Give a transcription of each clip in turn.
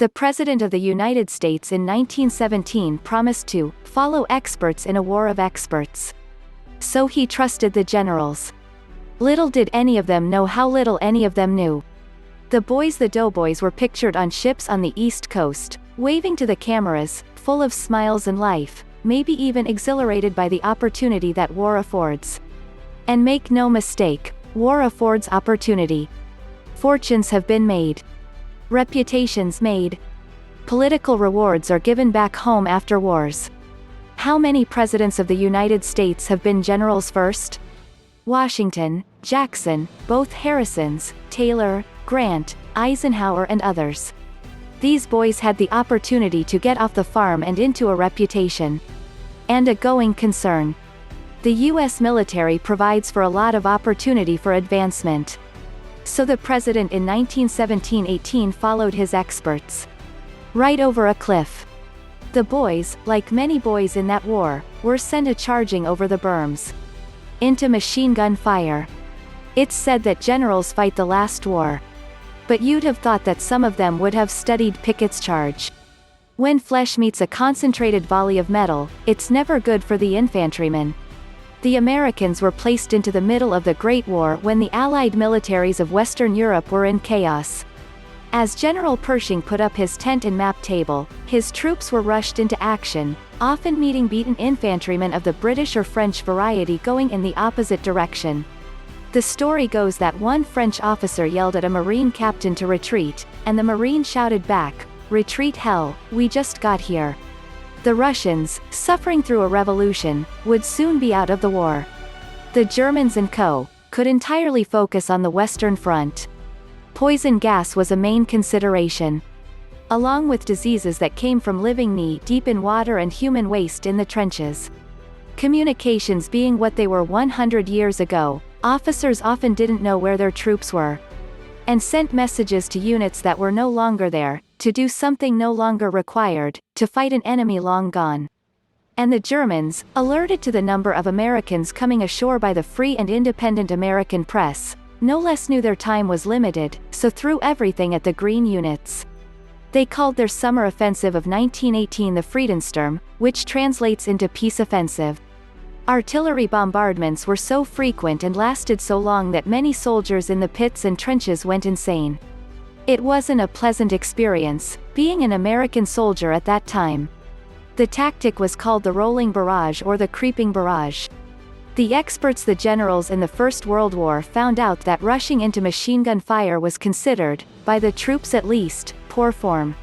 The President of the United States in 1917 promised to follow experts in a war of experts. So he trusted the generals. Little did any of them know how little any of them knew. The doughboys were pictured on ships on the East Coast, waving to the cameras, full of smiles and life, maybe even exhilarated by the opportunity that war affords. And make no mistake, war affords opportunity. Fortunes have been made. Reputations made. Political rewards are given back home after wars. How many presidents of the United States have been generals first? Washington, Jackson, both Harrisons, Taylor, Grant, Eisenhower and others. These boys had the opportunity to get off the farm and into a reputation. And a going concern. The U.S. military provides for a lot of opportunity for advancement. So the president in 1917-18 followed his experts. Right over a cliff. The boys, like many boys in that war, were sent a-charging over the berms. Into machine gun fire. It's said that generals fight the last war. But you'd have thought that some of them would have studied Pickett's charge. When flesh meets a concentrated volley of metal, it's never good for the infantrymen. The Americans were placed into the middle of the Great War when the Allied militaries of Western Europe were in chaos. As General Pershing put up his tent and map table, his troops were rushed into action, often meeting beaten infantrymen of the British or French variety going in the opposite direction. The story goes that one French officer yelled at a Marine captain to retreat, and the Marine shouted back, "Retreat hell, we just got here." The Russians, suffering through a revolution, would soon be out of the war. The Germans and co. could entirely focus on the Western Front. Poison gas was a main consideration. Along with diseases that came from living knee-deep in water and human waste in the trenches. Communications being what they were 100 years ago, officers often didn't know where their troops were. And sent messages to units that were no longer there, to do something no longer required, to fight an enemy long gone. And the Germans, alerted to the number of Americans coming ashore by the free and independent American press, no less knew their time was limited, so threw everything at the green units. They called their summer offensive of 1918 the Friedensturm, which translates into peace offensive. Artillery bombardments were so frequent and lasted so long that many soldiers in the pits and trenches went insane. It wasn't a pleasant experience, being an American soldier at that time. The tactic was called the Rolling Barrage or the Creeping Barrage. The experts, the generals in the First World War, found out that rushing into machine gun fire was considered, by the troops at least, poor form.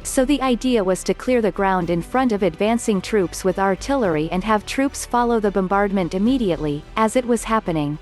So the idea was to clear the ground in front of advancing troops with artillery and have troops follow the bombardment immediately, as it was happening.